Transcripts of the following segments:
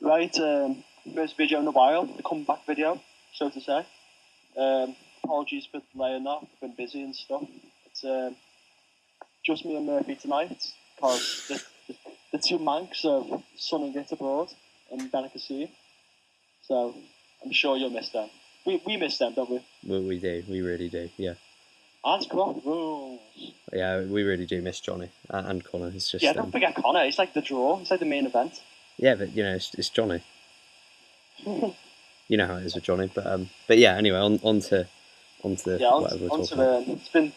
Right, first video in a while, the comeback video, so to say. Apologies for delaying that, I've been busy and stuff. It's just me and Murphy tonight, because the two Mancs are sunning it abroad in Benicassim. So I'm sure you'll miss them. We miss them, don't we? Well, we do, we really do, yeah. And Croc rules. Yeah, we really do miss Johnny and Connor. It's just don't forget Connor. It's like the draw. It's like the main event. Yeah, but you know, it's Johnny. You know how it is with Johnny, but yeah. Anyway, on to whatever we're talking about. It's been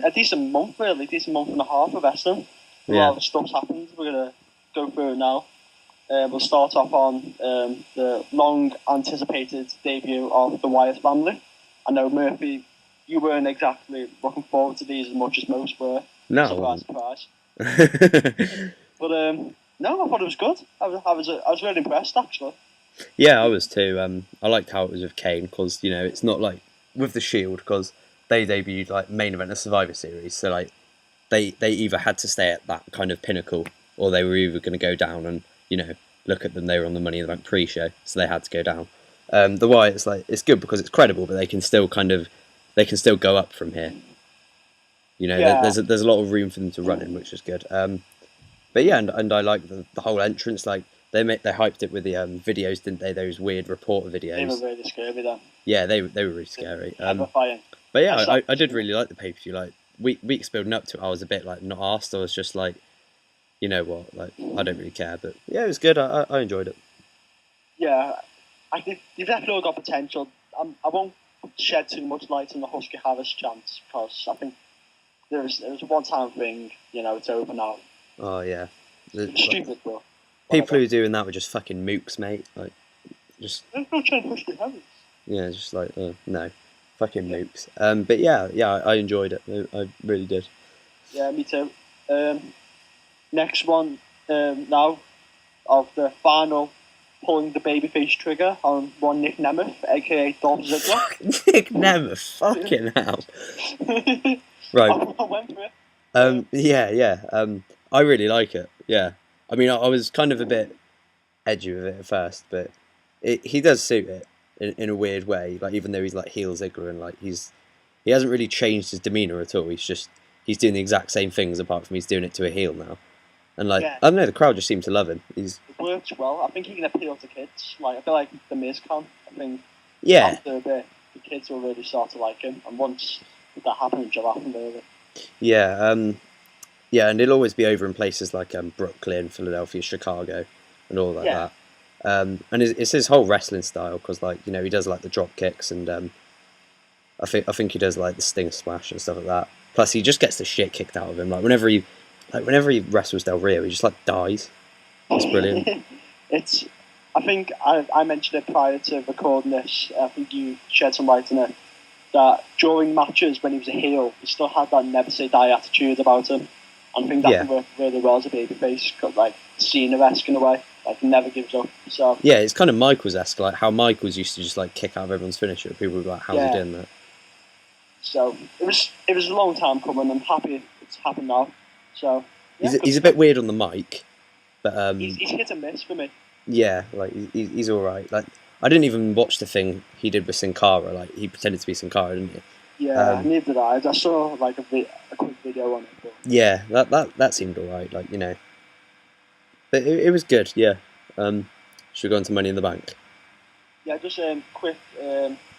a decent month, really, decent month and a half of wrestling. A lot of stuff's happened. We're gonna go through it now. We'll start off on the long-anticipated debut of the Wyatt family. I know, Murphy, you weren't exactly looking forward to these as much as most were. No. Surprise. But no, I thought it was good. I was really impressed, actually. Yeah, I was too. I liked how it was with Kane, because you know it's not like with the Shield, because they debuted like main event of Survivor Series, so like they either had to stay at that kind of pinnacle, or they were either going to go down and you know look at them. They were on the Money in the Bank pre-show, so they had to go down. The Wyatt's like it's good because it's credible, but they can still go up from here. You know, there's a lot of room for them to run in, which is good. But yeah, and I like the whole entrance. Like they hyped it with the videos, didn't they? Those weird reporter videos. They were really scary, though. Yeah, they were really scary. Terrifying. But yeah, I did really like the pay-per-view. Like weeks building up to it, I was a bit like not asked. I was just like, you know what, like I don't really care. But yeah, it was good. I enjoyed it. Yeah, I think you've definitely got potential. I won't shed too much light on the Husky Harris chance, because I think there was a one-time thing. You know, it's over now. Oh yeah, it's stupid, bro. People who are doing that were just fucking mooks, mate. Like, just. They're not trying to push the Harris. Yeah, just like no, fucking mooks. But yeah, I enjoyed it. I really did. Yeah, me too. Next one now of the final pulling the babyface trigger on one Nick Nemeth, aka Dolph Ziggler. Nick Nemeth, fucking hell. Right. I went for it. Yeah. I really like it. Yeah. I mean, I was kind of a bit edgy with it at first, but he does suit it in a weird way. Like even though he's like heel Ziggler and like he hasn't really changed his demeanor at all. He's doing the exact same things apart from he's doing it to a heel now. And like I don't know, the crowd just seem to love him. It works well. I think he can appeal to kids. Like I feel like the Miz can. I think after a bit, the kids will really start to like him. And once that happens, you'll happen really. Yeah, yeah, and he'll always be over in places like Brooklyn, Philadelphia, Chicago, and all like that. And it's his whole wrestling style, because like you know he does like the drop kicks, and I think he does like the Stinger Smash and stuff like that. Plus he just gets the shit kicked out of him. Like whenever he wrestles Del Rio, he just like dies. It's brilliant. I think I mentioned it prior to recording this. I think you shed some light on it. That during matches when he was a heel, he still had that never say die attitude about him. And I think that can work really well as a babyface, got like Cena-esque in a way, like never gives up. So yeah, it's kind of Michaels-esque, like how Michaels used to just like kick out of everyone's finisher. People were like, "How's he doing that?" So it was a long time coming. I'm happy it's happened now. So yeah, he's a bit weird on the mic, but he's hit and miss for me. Yeah, like he's all right. Like I didn't even watch the thing he did with Sin Cara. Like he pretended to be Sin Cara, didn't he? Yeah, neither did I. I saw like a quick video on it. But... Yeah, that seemed all right. Like you know, but it was good. Yeah. Should we go on to Money in the Bank? Yeah, just quick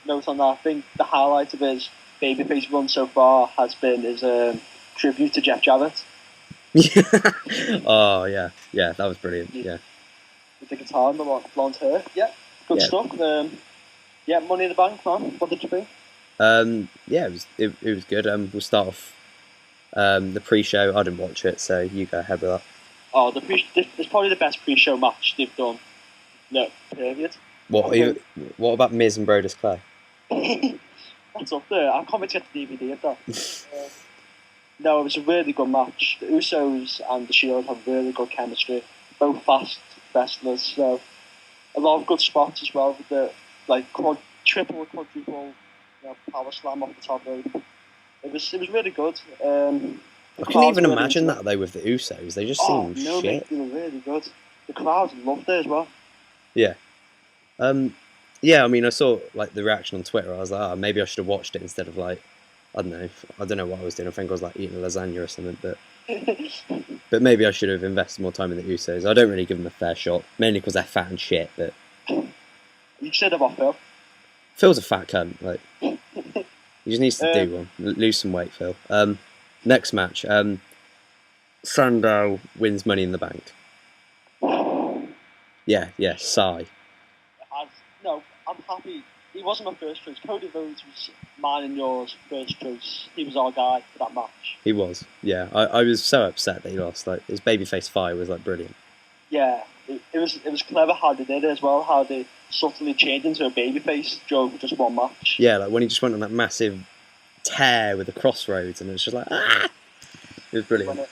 note on that. I think the highlight of his babyface run so far has been his tribute to Jeff Jarrett. Oh yeah, that was brilliant. Yeah. With the guitar and the blonde hair. Yeah, good stuff. Yeah, Money in the Bank, man. What did you think? Yeah, it was good. We'll start off the pre-show. I didn't watch it, so you go ahead with that. Oh, it's probably the best pre-show match they've done. No, period. What about Miz and Brodus Clay? That's up there. I can't wait to get the DVD of that. No, it was a really good match. The Usos and the Shield have really good chemistry. Both fast wrestlers, so a lot of good spots as well with the like triple, quadruple, power slam off the top rope. It was really good. I couldn't even imagine that though with the Usos. They just seemed shit. Mate, they were really good. The crowd loved it as well. Yeah. Yeah, I mean, I saw like the reaction on Twitter. I was like, maybe I should have watched it instead of like, I don't know what I was doing. I think I was like eating lasagna or something. But maybe I should have invested more time in the Usos. I don't really give them a fair shot, mainly because they're fat and shit. But You said about Phil. Phil's a fat cunt. Like, he just needs to do one, lose some weight, Phil. Next match, Sandow wins Money in the Bank. Yeah, sigh. No, I'm happy. He wasn't my first choice. Cody Rhodes was mine and yours first choice. He was our guy for that match. He was. Yeah, I was so upset that he lost. Like his babyface fire was like brilliant. Yeah, it was clever how they did it as well. How they subtly changed into a babyface during just one match. Yeah, like when he just went on that massive tear with the crossroads, and it was just like It was brilliant.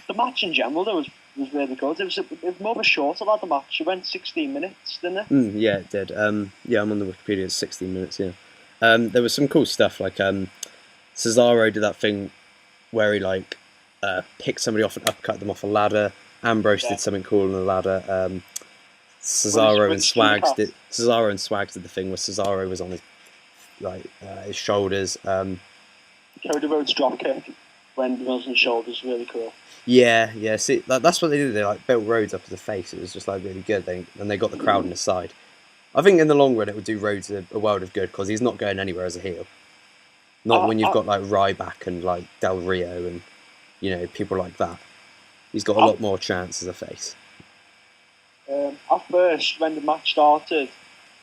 The match in general though was really good. It was more of a shorter ladder match. It went 16 minutes, didn't it? Yeah, it did. Yeah, I'm on the Wikipedia. It's 16 minutes. Yeah. There was some cool stuff like Cesaro did that thing where he like picked somebody off and upcut them off a ladder. Ambrose did something cool on the ladder. Cesaro and Swags did the thing where Cesaro was on his shoulders. Cody Rhodes drop kick when he was on his shoulders, really cool. Yeah. See, that's what they did. They like built Rhodes up as a face. It was just like really good. And they got the crowd on his side. I think in the long run it would do Rhodes a world of good because he's not going anywhere as a heel. Not when you've got like Ryback and like Del Rio and people like that. He's got a lot more chance as a face. At first, when the match started,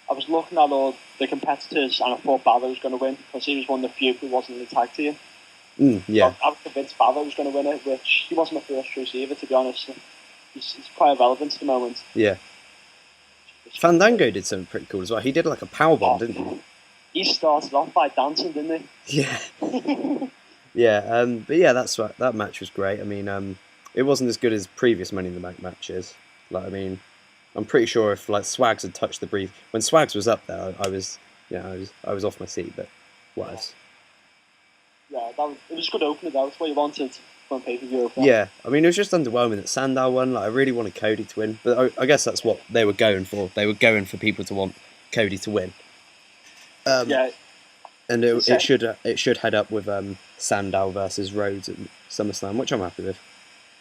I was looking at all the competitors and I thought Balor was going to win because he was one of the few who wasn't in the tag team. Yeah. I was convinced Balor was going to win it, which he wasn't my first choice either, to be honest. He's quite irrelevant at the moment. Yeah. Fandango did something pretty cool as well. He did like a powerbomb, didn't he? He started off by dancing, didn't he? Yeah. Yeah, but yeah, that match was great. I mean, it wasn't as good as previous Money in the Bank matches. Like, I mean, I'm pretty sure if like Swags had touched the brief when Swags was up there, I was off my seat. But what else? Yeah, it was a good opener. That was what you wanted from pay-per-view. Yeah, I mean, it was just underwhelming that Sandow won. Like, I really wanted Cody to win, but I guess that's what they were going for. They were going for people to want Cody to win. Yeah. And it should head up with Sandow versus Rhodes at SummerSlam, which I'm happy with.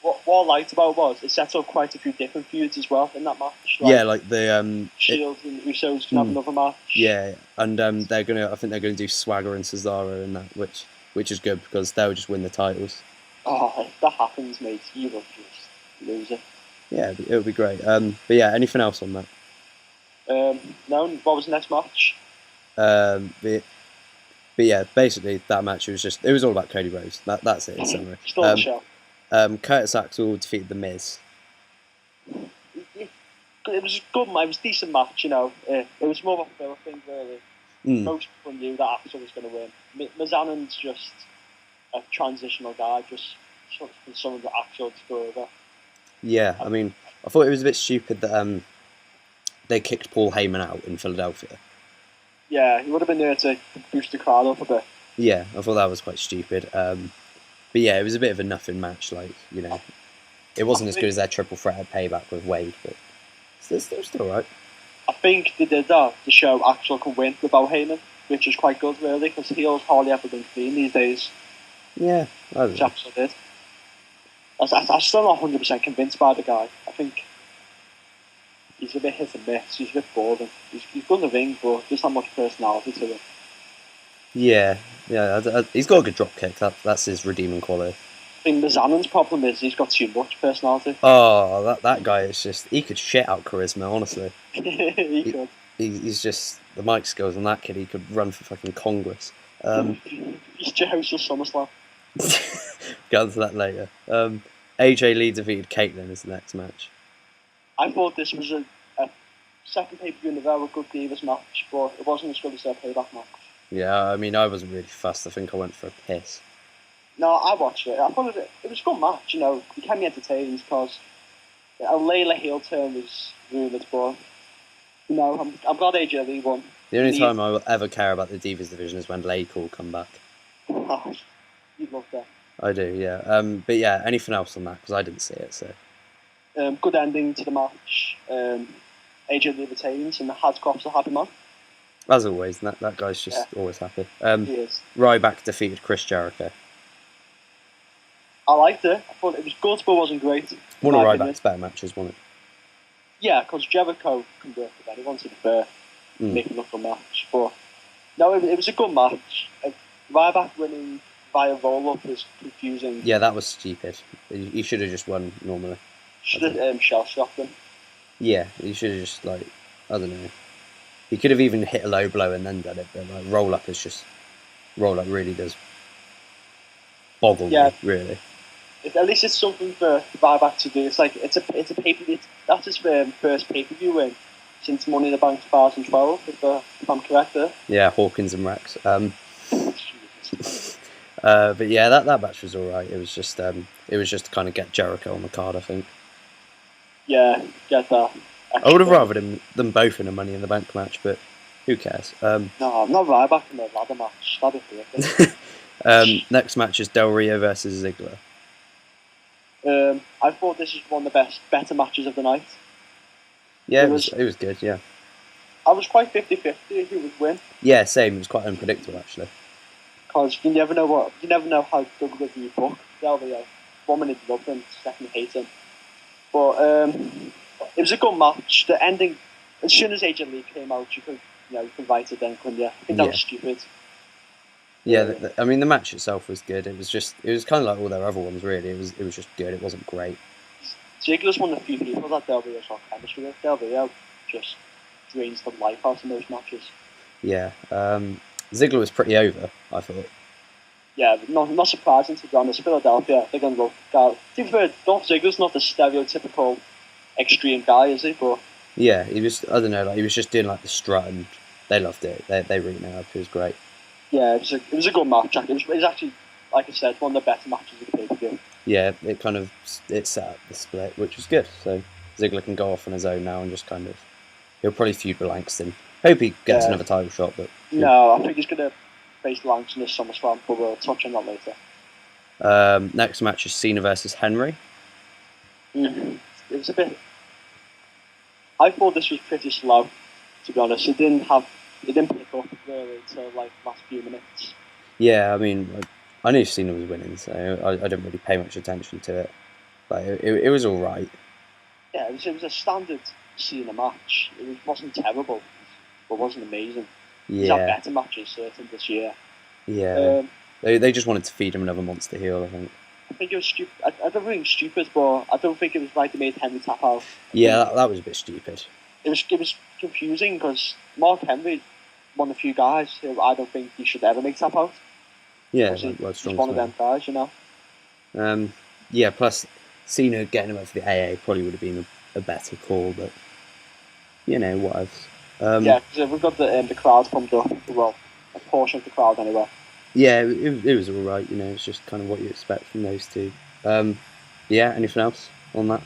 What I liked about it was it set up quite a few different feuds as well in that match. Like the Shield and Usos can have another match. Yeah, and I think they're gonna do Swagger and Cesaro in that, which is good because they'll just win the titles. Oh, if that happens, mate, you will just lose it. Yeah, it'll be great. But yeah, anything else on that? No. What was the next match? But yeah, basically that match it was all about Cody Rhodes. That's it in summary. Still on the show. Curtis Axel defeated The Miz. It was a good match. It was a decent match, It was more of a filler thing, really. Most people knew that Axel was going to win. Mizanon's just a transitional guy, just for someone that Axel to go over. Yeah, I mean, I thought it was a bit stupid that they kicked Paul Heyman out in Philadelphia. Yeah, he would have been there to boost the crowd up a bit. Yeah, I thought that was quite stupid. But yeah, it was a bit of a nothing match. Like, it wasn't as good as their triple threat at Payback with Wade, but it's still right. I think they did that to show Axel can win without Heyman, which is quite good, really, because heels hardly ever been clean these days. Yeah, I don't know. Axel did. I'm still not 100% convinced by the guy. I think he's a bit hit and miss. He's a bit boring. He's good in the ring, but just not much personality to him. Yeah, he's got a good drop kick. That's his redeeming quality. I think Mizanon's problem is he's got too much personality. Oh, that guy is just... He could shit out charisma, honestly. he could. He's just... The mic skills on that kid, he could run for fucking Congress. He's Jehoshaphat SummerSlam. Get onto that later. AJ Lee defeated Caitlyn as the next match. I thought this was a second pay-per-view in a very good Divas match, but it wasn't as good as their Payback match. Yeah, I mean, I wasn't really fussed. I think I went for a piss. No, I watched it. I thought it was a good match, It kept me entertained because a Layla heel turn was rumoured, but, I'm glad AJ Lee won. The only time I will ever care about the Divas division is when Lay Cool come back. Oh, you'd love that. I do, yeah. But yeah, anything else on that? Because I didn't see it, so... Good ending to the match. AJ Lee retains, and the Hadcroft's a happy man. As always, that guy's just always happy. He is. Ryback defeated Chris Jericho. I liked it. I thought it was good, but wasn't great. One of Ryback's better matches, wasn't it? Yeah, because Jericho can work with anyone, to be fair, make a look a match. But no, it was a good match. Ryback winning via roll-up is confusing. Yeah, that was stupid. He should have just won normally. Should have shell-shocked him. Yeah, he should have just, like, I don't know. He could have even hit a low blow and then done it, but like roll-up really does boggle me, really. At least it's something for Ryback to do. It's like it's a pay-per-view. That's his first pay-per-view win since Money in the Bank 2012, if I'm correct there. Yeah, Hawkins and Rex. But yeah, that match was all right. It was just to kind of get Jericho on the card, I think. Yeah, get that. I would have rather them both in a Money in the Bank match, but who cares? No, not Ryback in the ladder match. That'd be perfect. Next match is Del Rio versus Ziggler. I thought this was one of the better matches of the night. Yeah, it was good, yeah. I was quite 50-50 who would win. Yeah, same. It was quite unpredictable, actually. Because you never know how WWE book Del Rio. 1 minute love him, second hate him. But it was a good match. The ending, as soon as AJ Lee came out, you could write it then, couldn't you? I think that was stupid. Yeah, I mean the match itself was good. It was kind of like all their other ones, really. It was just good. It wasn't great. Ziggler's one of the few people that Del Rio's got chemistry with. Del Rio just drains the life out in those matches. Yeah, Ziggler was pretty over, I thought. Yeah, not surprising, to be honest. Philadelphia, they're going to look. To be fair, Dolph Ziggler's not the stereotypical extreme guy, is he? But yeah, he was. I don't know. Like he was just doing like the strut, and they loved it. They really know. It was great. Yeah, it was a good match. It was actually, like I said, one of the better matches of the pay-per-view. Yeah, it set up the split, which was good. So Ziggler can go off on his own now and just kind of he'll probably feud with Langston. Hope he gets another title shot, but no, I think he's going to face Langston this SummerSlam, but we'll touch on that later. Next match is Cena versus Henry. It was a bit. I thought this was pretty slow, to be honest. It didn't pick up really until like last few minutes. Yeah, I mean, I knew Cena was winning, so I didn't really pay much attention to it. Like it was all right. Yeah, it was a standard Cena match. It wasn't terrible, but wasn't amazing. He's had better matches certainly this year. Yeah, they just wanted to feed him another monster heel, I think. I think it was stupid. I don't think it was stupid, but I don't think it was right they made Henry tap out. Yeah, that was a bit stupid. It was confusing because Mark Henry, one of the few guys who I don't think he should ever make tap out. Yeah, he's one of them guys, you know. Yeah, plus Cena getting him up for the AA probably would have been a better call, but you know what else. Yeah, because we've got the crowd pumped up. Well, a portion of the crowd anyway. Yeah, it was all right. You know, it's just kind of what you expect from those two. Yeah, anything else on that?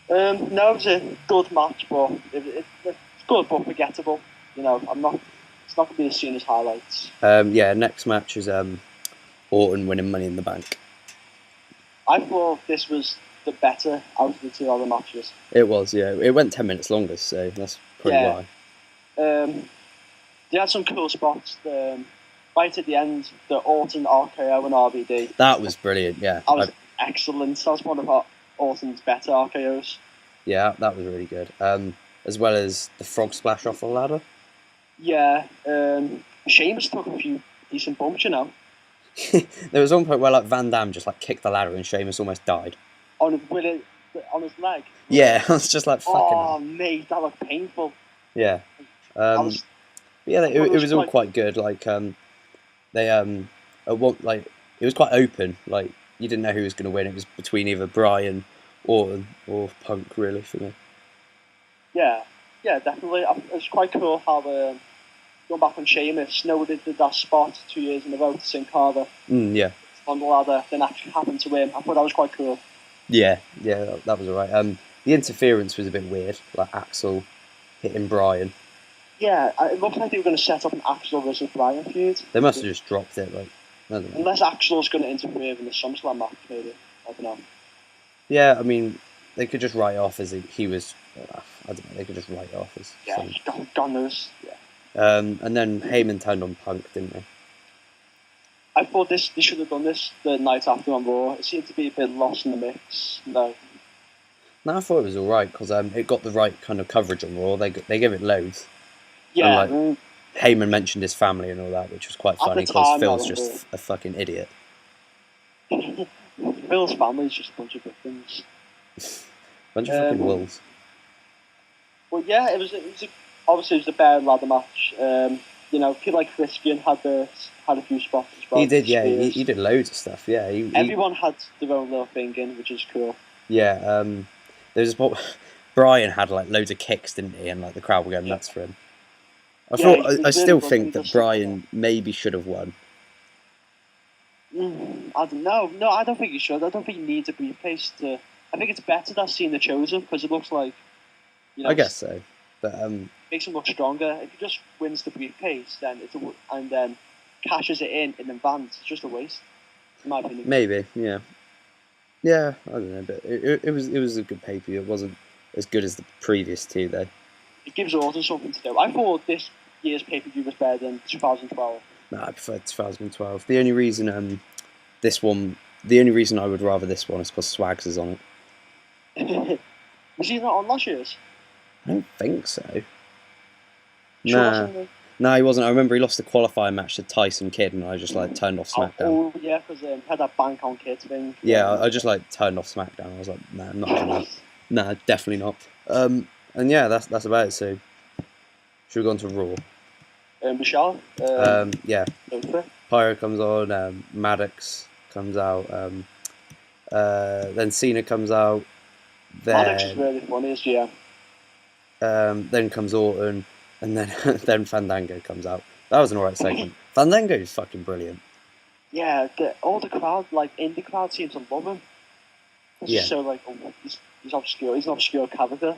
No, it was a good match, but it's good but forgettable. You know, it's not going to be as soon as highlights. Yeah, next match is Orton winning Money in the Bank. I thought this was the better out of the two other matches. It was, yeah. It went 10 minutes longer, so that's probably why. They had some cool spots. Right at the end, the Orton RKO and RVD. That was brilliant, yeah. That was excellent. That was one of Orton's better RKOs. Yeah, that was really good. As well as the frog splash off the ladder. Yeah, Sheamus took a few decent bumps, you know. There was one point where like Van Damme just like kicked the ladder and Sheamus almost died. On his leg? Yeah, I was just like, fucking hell. Mate, that was painful. Yeah. It was all quite good. Like, it was quite open. Like, you didn't know who was going to win. It was between either Bryan, Orton, or Punk, really, for me. Yeah, definitely. It was quite cool how going back on Sheamus, nobody did that spot 2 years in a row to Sin Cara. Yeah. On the ladder, then actually happened to him. I thought that was quite cool. Yeah, that was alright. The interference was a bit weird, like Axel hitting Bryan. Yeah, it looked like they were going to set up an Axel versus Bryan feud. They must have just dropped it, like, I don't know. Unless Axel's going to interfere in the SummerSlam match, maybe. I don't know. Yeah, I mean, they could just write off as he was... I don't know. They could just write it off as Yeah, something. God knows. Yeah. And then Heyman turned on Punk, didn't they? I thought they should have done this the night after on Raw. It seemed to be a bit lost in the mix. No. No, I thought it was all right because it got the right kind of coverage on Raw. They gave it loads. Yeah. And, like, Heyman mentioned his family and all that, which was quite funny because Phil's just a fucking idiot. Phil's family is just a bunch of victims. Bunch of fucking wolves. Well, yeah, obviously it was a bare ladder match. You know, people like Christian had a few spots as well. He did, yeah. He did loads of stuff, yeah. Everyone had their own little thing in, which is cool. Yeah, there's a spot. Brian had like loads of kicks, didn't he? And like the crowd were going nuts for him. I still think that Brian maybe should have won. I don't know. No, I don't think he should. I don't think he needs a briefcase to. I think it's better that Cena chose him because it looks like. You know, I guess so, but makes him look stronger. If he just wins the briefcase, then and then cashes it in advance, it's just a waste, in my opinion. Maybe, yeah. Yeah, I don't know, but it was a good pay-per-view. It wasn't as good as the previous two, though. It gives Orton something to do. I thought this year's pay-per-view was better than 2012. No, I prefer 2012. The only reason I would rather this one is because Swags is on it. Was he not on last year's? I don't think so. Sure, no, he wasn't. I remember he lost the qualifying match to Tyson Kidd, and I just like turned off SmackDown. Oh yeah, because had that bank on Kidd thing. Yeah, I just like turned off SmackDown. I was like, nah, I'm not doing that. Nah, definitely not. And yeah, that's about it. So, should we go on to Raw? Michelle. Yeah. Pyro comes on. Maddox comes out. Then Cena comes out. Maddox is really funny as GM. Then comes Orton, and then then Fandango comes out. That was an alright segment. Fandango is fucking brilliant. Yeah, all the crowd, like indie crowd, seems to love him. It's so like, he's obscure. He's an obscure character.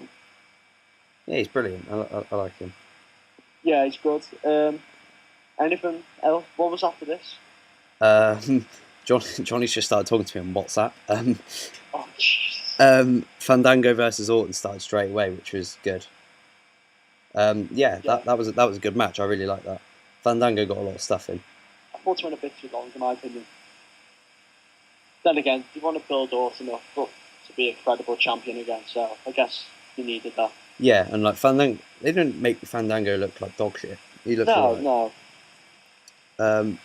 Yeah, he's brilliant. I like him. Yeah, he's good. Anything else? What was after this? Johnny's just started talking to me on WhatsApp. Oh, jeez. Fandango versus Orton started straight away, which was good. That was a good match. I really like that. Fandango got a lot of stuff in. I thought it went a bit too long, in my opinion. Then again, you want to build Orton up to be a credible champion again, so I guess you needed that. Yeah, and like Fandango, they didn't make Fandango look like dog shit. He looked No. And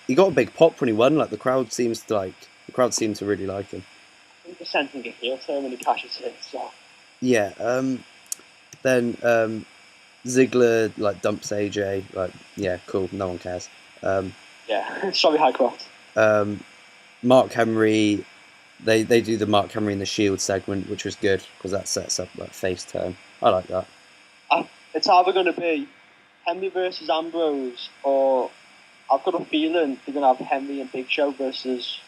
he got a big pop when he won. Like the crowd seemed to really like him. I think they're sending a heel turn when he cashes in. So. Yeah. Then Ziggler like dumps AJ. Like yeah, cool. No one cares. Yeah. Sorry, Highcroft. Mark Henry. They do the Mark Henry in the Shield segment, which was good because that sets up like face turn. I like that. It's either going to be Henry versus Ambrose, or I've got a feeling they're going to have Henry and Big Show versus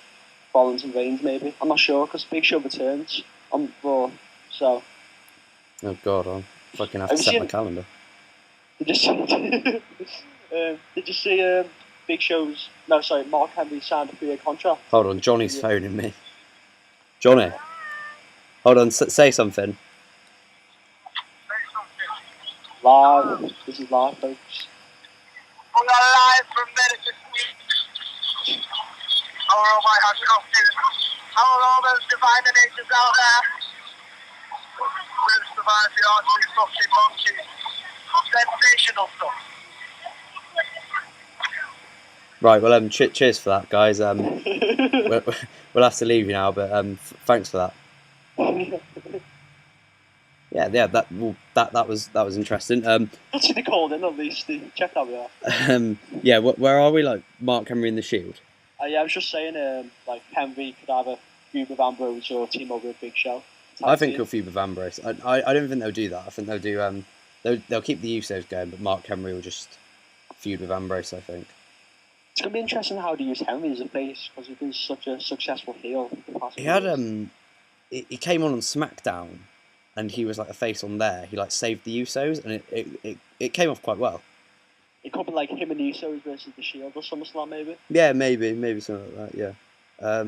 Rollins and Reigns. Maybe I'm not sure because Big Show returns on Raw. So. Oh God, I'll fucking have to set my calendar. Did you see Big Show's? No, sorry, Mark Henry signed a 3-year contract. Hold on, Johnny's phoning me. Johnny, hold on, say something. Live. This is live, folks. We are live from Medicine Week. How are all my hot costumes? How are all those divine natures out there? We've survived the archery fucking monkeys. Sensational stuff. Right, well, cheers for that, guys. We'll have to leave you now, but thanks for that. Yeah, that was interesting. That's what they called in at least. Check that we are. Yeah, where are we? Like Mark Henry in the Shield. Yeah, I was just saying, like Henry could have a feud with Ambrose or team over with Big Show. I think he'll feud with Ambrose. I don't think they'll do that. I think they'll do they'll keep the Usos going, but Mark Henry will just feud with Ambrose. I think. It's gonna be interesting how they use Henry as a face because he was such a successful heel. He had he came on SmackDown, and he was like a face on there. He like saved the Usos, and it came off quite well. It could be like him and the Usos versus the Shield or SummerSlam, maybe. Yeah, maybe something like that. Yeah.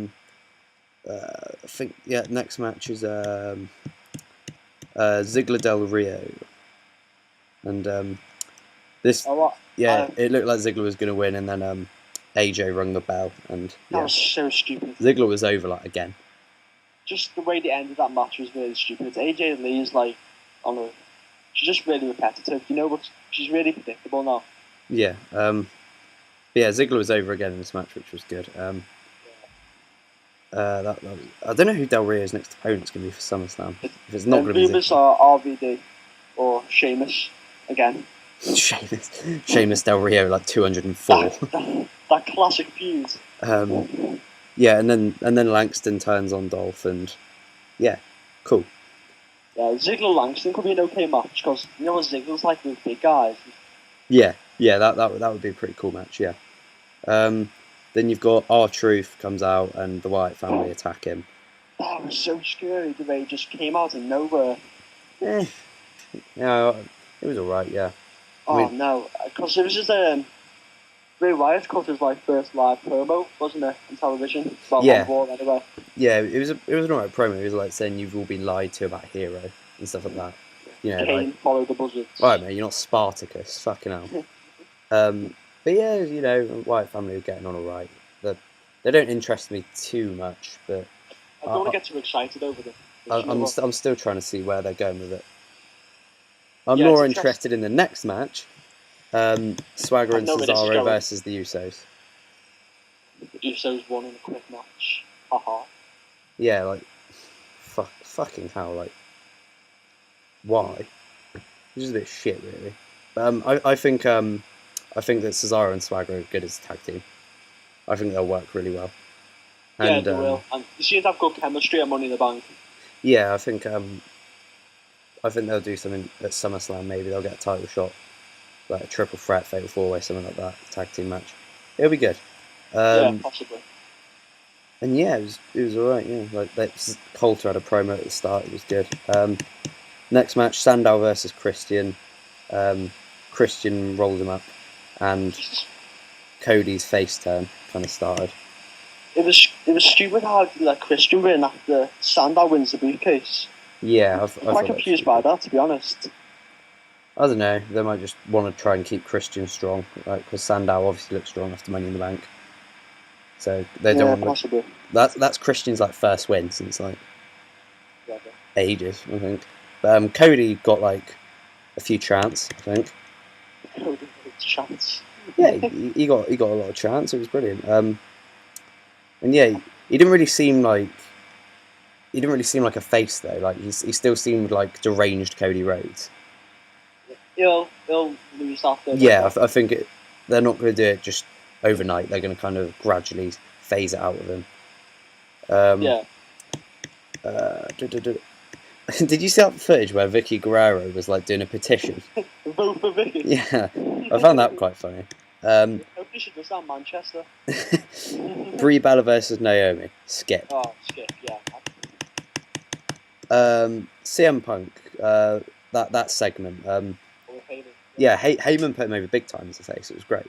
I think next match is Ziggler Del Rio, and this, Oh, what? yeah, it looked like Ziggler was going to win, and then AJ rung the bell, and That yeah, was so stupid. Ziggler was over like again. Just the way they ended that match was really stupid. AJ Lee is like, I don't know, she's just really repetitive. You know what? She's really predictable now. Yeah, but yeah, Ziggler was over again in this match, which was good. That was, I don't know who Del Rio's next opponent's going to be for SummerSlam. If it's not going to be Rumours are RVD or Sheamus again. Sheamus Del Rio, like 204. That classic feud. Yeah, and then Langston turns on Dolph, and yeah, cool. Yeah, Ziggler Langston could be an okay match because you know what Ziggler's like with big guys. Yeah, that would be a pretty cool match. Yeah. Then you've got R-Truth comes out and the Wyatt family attack him. That was so scary the way he just came out of nowhere. Yeah, it was alright. Yeah. Oh no, because it was just Bray Wyatt cut his like first live promo, wasn't it, on television? Well, Yeah. on board, anyway. Yeah, it was an alright promo. It was like saying you've all been lied to about Hero and stuff like that. You know, Kane like, followed the buzzards. alright, mate, you're not Spartacus. Fucking hell. But yeah, you know, Wyatt family are getting on alright. They don't interest me too much, but I don't want to get too excited over them. I'm still trying to see where they're going with it. I'm Yeah, more it's interested in the next match. Swagger and know where this is Cesaro going. versus the Usos. The Usos won in a quick match. Haha. Yeah, like, fucking hell, like, why? It's just a bit shit, really. I think that Cesaro and Swagger are good as a tag team. I think they'll work really well. Yeah, And, they will. And they seem to have good chemistry at Money in the Bank. Yeah, I think they'll do something at SummerSlam. Maybe they'll get a title shot, like a triple threat, fatal four-way, something like that, tag team match. It'll be good. Yeah, possibly. And yeah, it was alright. Yeah, like Coulter had a promo at the start. It was good. Next match, Sandow versus Christian. Christian rolled him up, and Cody's face turn kind of started. It was stupid how they let Christian win after Sandow wins the briefcase. Yeah, I'm quite confused by that, to be honest. I don't know. They might just want to try and keep Christian strong, like because Sandow obviously looks strong after Money in the Bank. So they don't want possibly. That's Christian's like first win since like ages, I think. But Cody got like a few chants, I think. Cody got chants. Yeah, he got a lot of chants. It was brilliant. And yeah, he didn't really seem like a face though. Like he still seemed like deranged Cody Rhodes. He'll lose after. Yeah, I think they're not going to do it just overnight. They're going to kind of gradually phase it out of him. Yeah. Did you see that footage where Vicky Guerrero was like doing a petition? Vote for Vicky. Yeah, I found that quite funny. Hopefully she does that in Manchester. Brie Bella versus Naomi. Skip. Oh, skip, yeah. CM Punk. That segment. Yeah, Heyman put him over big time as a face. It was great.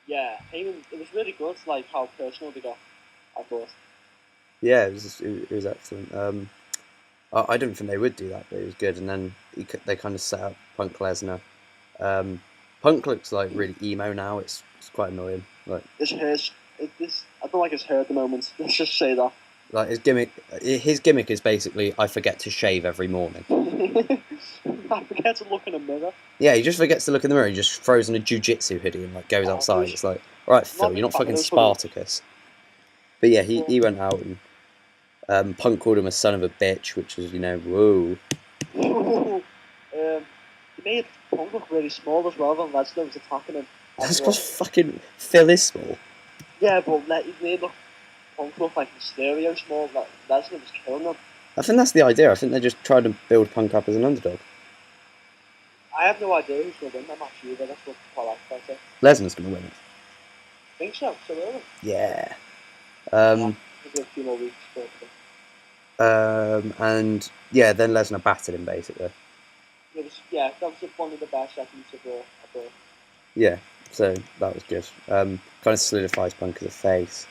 Yeah, Heyman. It was really good. Like how personal they got. I thought. Yeah, it was excellent. I didn't think they would do that, but it was good. And then they kind of set up Punk Lesnar. Punk looks like really emo now. It's quite annoying. Like his hair. I don't like his hair at the moment. Let's just say that. Like his gimmick is basically I forget to shave every morning. I forget to look in a mirror. Yeah, he just forgets to look in the mirror. He just throws on a jiu-jitsu hoodie and like goes outside. It's like, all right, Phil, you're not fucking Spartacus. But yeah, he went out and Punk called him a son of a bitch, which is, you know, whoa. He made Punk look really small as well when Lesnar was attacking him. That's because fucking Phil is small. Yeah, but he made Punk look like Mysterio small. Like Lesnar was killing him. I think that's the idea. I think they're just trying to build Punk up as an underdog. I have no idea who's going to win that match either. That's what I like about it. Lesnar's going to win it. I think so. So early. Yeah. Maybe a few more weeks. And yeah, then Lesnar battered him basically. That was one of the best segments of Raw, I thought. Yeah, so that was good. Kind of solidifies Punk as a face.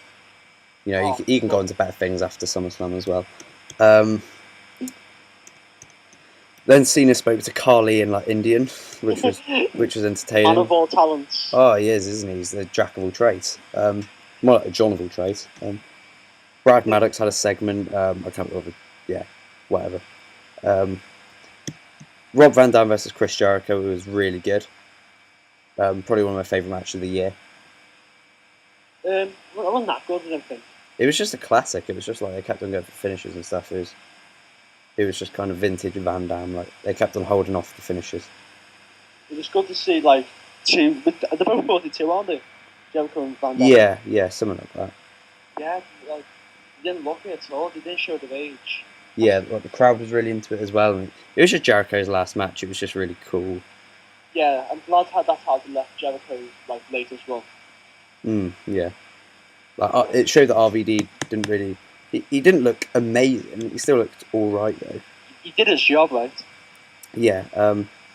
You know, he can go on to better things after SummerSlam as well. Then Cena spoke to Carly in like Indian, which was entertaining. Man of all talents. Oh, he is, isn't he? He's the jack of all trades. More like a John of all trades. Brad Maddox had a segment. I can't remember. Yeah, whatever. Rob Van Dam versus Chris Jericho was really good. Probably one of my favourite matches of the year. Well, it wasn't that good, I don't think. It was just a classic. It was just like they kept on going for finishes and stuff. It was just kind of vintage Van Dam. Like they kept on holding off the finishes. It was good to see like two. They're both 42, aren't they? Jericho and Van Dam. Yeah, something like that. Yeah, like they didn't look it at all. They didn't show their age. Yeah, like the crowd was really into it as well. And it was just Jericho's last match. It was just really cool. Yeah, I'm glad that's how they left Jericho's like latest run. Yeah. Like it showed that RVD didn't really. He didn't look amazing. He still looked all right though. He did his job, right? Yeah.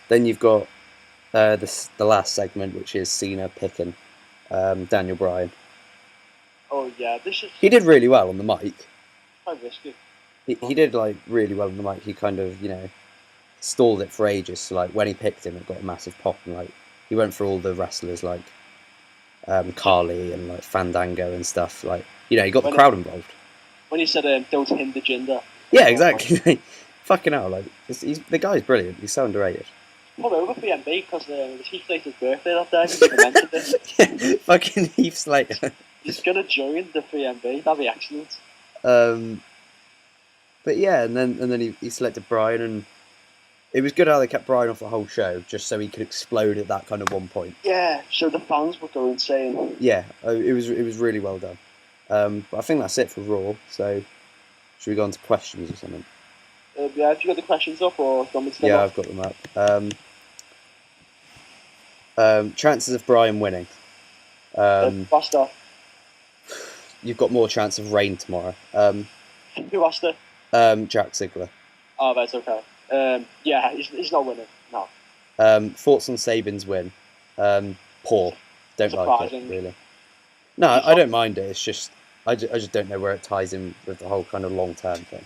Then you've got the last segment, which is Cena picking Daniel Bryan. Oh yeah, He did really well on the mic. Quite risky. He did like really well on the mic. He kind of stalled it for ages. So like when he picked him, it got a massive pop, and like he went for all the wrestlers like Carly and like Fandango and stuff. Like he got the crowd involved. When he said don't hinder Jinder. Yeah, exactly. Fucking hell, like the guy's brilliant. He's so underrated. Pull over for MB because it was Heath Slater's birthday that day. I think he mentioned it. Yeah, fucking Heath Slater. He's gonna join the 3MB. That'd be excellent. But yeah, and then he selected Bryan, and it was good how they kept Bryan off the whole show, just so he could explode at that kind of one point. Yeah, so the fans would go insane. Yeah, it was really well done. But I think that's it for Raw. So should we go on to questions or something? Yeah, have you got the questions up, or do you want me to Yeah, I've got them up. Chances of Bryan winning. What's that? You've got more chance of rain tomorrow. Who asked it? Jack Ziegler. Oh, that's okay. Yeah, he's not winning. No. Thoughts on Sabin's win? Poor. Don't like it really. No, I don't mind it. It's just I just don't know where it ties in with the whole kind of long term thing.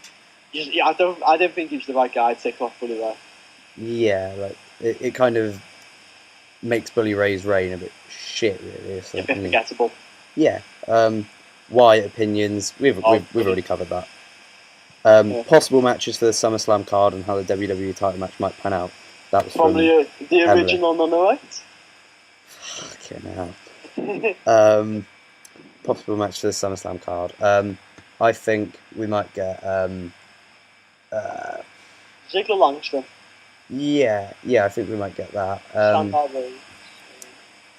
Yeah, I don't think he's the right guy to take off Bully Ray. Yeah, like it kind of makes Bully Ray's reign a bit shit, really. It's like, a bit forgettable. Yeah. Why opinions? We've already covered that. Possible matches for the SummerSlam card and how the WWE title match might pan out. That was probably the original Nana, right? Fucking hell. Possible match for the SummerSlam card. I think we might get Ziggler Langston. Yeah, I think we might get that.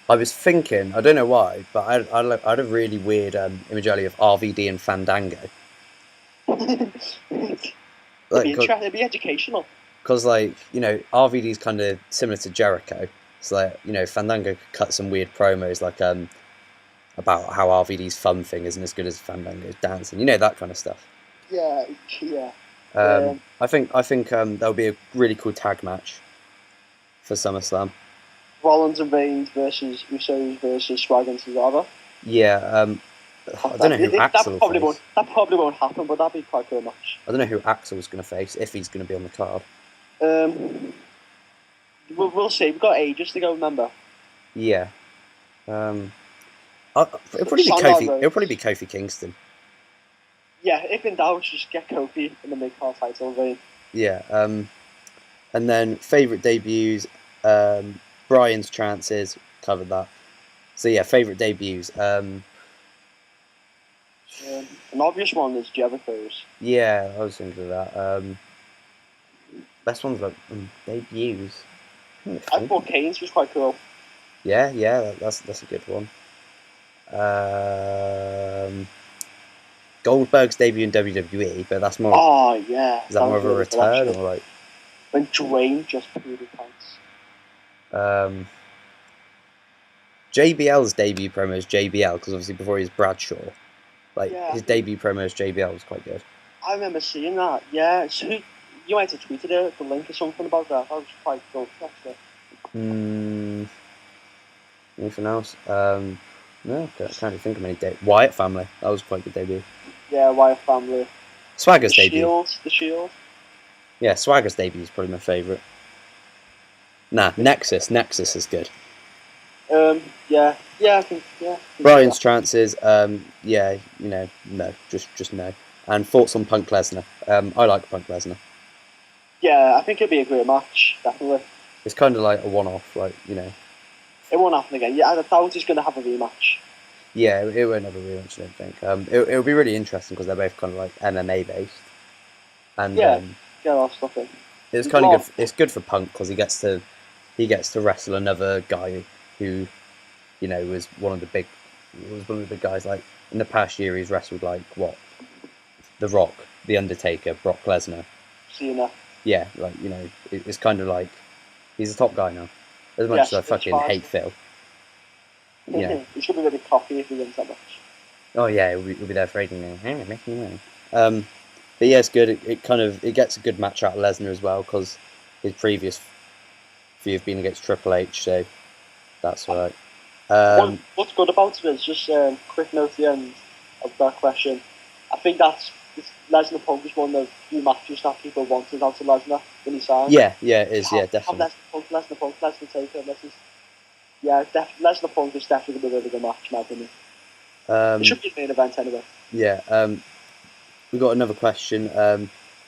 I was thinking, I don't know why, but I had a really weird image earlier of RVD and Fandango. It'd be educational. Because, like, RVD's kind of similar to Jericho. It's like, Fandango could cut some weird promos, like, about how RVD's fun thing isn't as good as Fandango's dancing. That kind of stuff. Yeah. I think that'll be a really cool tag match for SummerSlam. Rollins and Reigns versus Usos versus Swag and Cesaro. Yeah, I don't know who Axel will face. That probably won't happen, but that'd be quite a cool match. I don't know who Axel's going to face, if he's going to be on the card. We'll see. We've got ages to go, remember? Yeah. It'll probably be Kofi Kingston. Yeah, if in doubt, just get Kofi in the mid-card title reign. Yeah. And then favourite debuts, Bryan's chances, covered that. So yeah, favourite debuts. An obvious one is Jericho's. Yeah, I was thinking of that. Best one's like debuts. I thought Kane's was quite cool. Yeah, that's a good one. Goldberg's debut in WWE, but that's more. Oh yeah. Is that more of a return or like? When Dwayne just pooed his pants. JBL's debut promo is JBL because obviously before he was Bradshaw, his debut promo as JBL was quite good. I remember seeing that. Yeah, so you might have tweeted it, the link or something about that. That was quite good. Anything else? No, I can't think of any. Wyatt family. That was quite a good debut. Yeah, Wyatt family. Swagger's debut. The Shield. Yeah, Swagger's debut is probably my favourite. Nah, Nexus is good. Yeah, I think Brian's chances, yeah, no, just no. And thoughts on Punk Lesnar? I like Punk Lesnar. Yeah, I think it'd be a great match, definitely. It's kind of like a one-off, like, It won't happen again. Yeah, I doubt he's going to have a rematch. Yeah, it won't have a rematch, I don't think. It'll be really interesting because they're both kind of like MMA based. And get a lot of stuff in. it's kind of good. It's good for Punk because he gets to wrestle another guy who, was one of the big guys. Like in the past year, he's wrestled like what, The Rock, The Undertaker, Brock Lesnar. Cena. Yeah, like it's kind of like he's a top guy now. As much as I fucking hate Phil. Yeah, he should be really cocky if he wins that match. Oh yeah, we'll be there for ages now. But yeah, it's good. It gets a good match out of Lesnar as well because his previous few have been against Triple H, so that's right. What's good about it is just quick note at the end of that question. I think Lesnar Punk is one of the few matches that people wanted out of Lesnar when he signed. Yeah, it is. Yeah, definitely. Lesnar Punk, Lesnar Taker. Lesnar Punk is definitely going to be a really good match, in my opinion. It should be a main event anyway. Yeah. We got another question.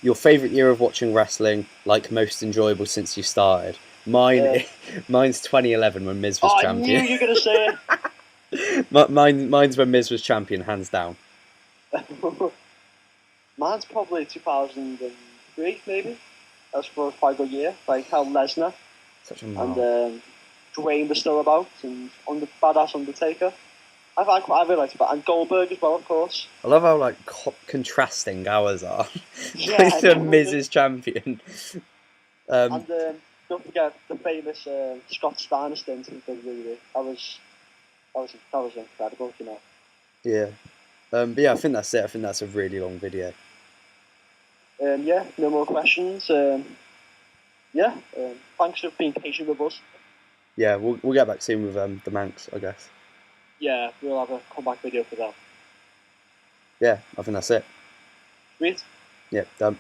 Your favourite year of watching wrestling, like most enjoyable since you started? Mine's 2011 when Miz was champion. I knew you were going to say it. Mine's when Miz was champion, hands down. Mine's probably 2003, maybe. That's quite a good year. Like how Lesnar and Dwayne was still about, and badass Undertaker. I really liked it, and Goldberg as well, of course. I love how like contrasting ours are. Yeah, Miz is champion. And don't forget the famous Scott Steiner stint in WWE. That was incredible, Yeah. But yeah, I think that's it. I think that's a really long video. Yeah, no more questions. Thanks for being patient with us. Yeah, we'll get back soon with the Manx, I guess. Yeah, we'll have a comeback video for that. Yeah, I think that's it. Sweet. Yeah, done.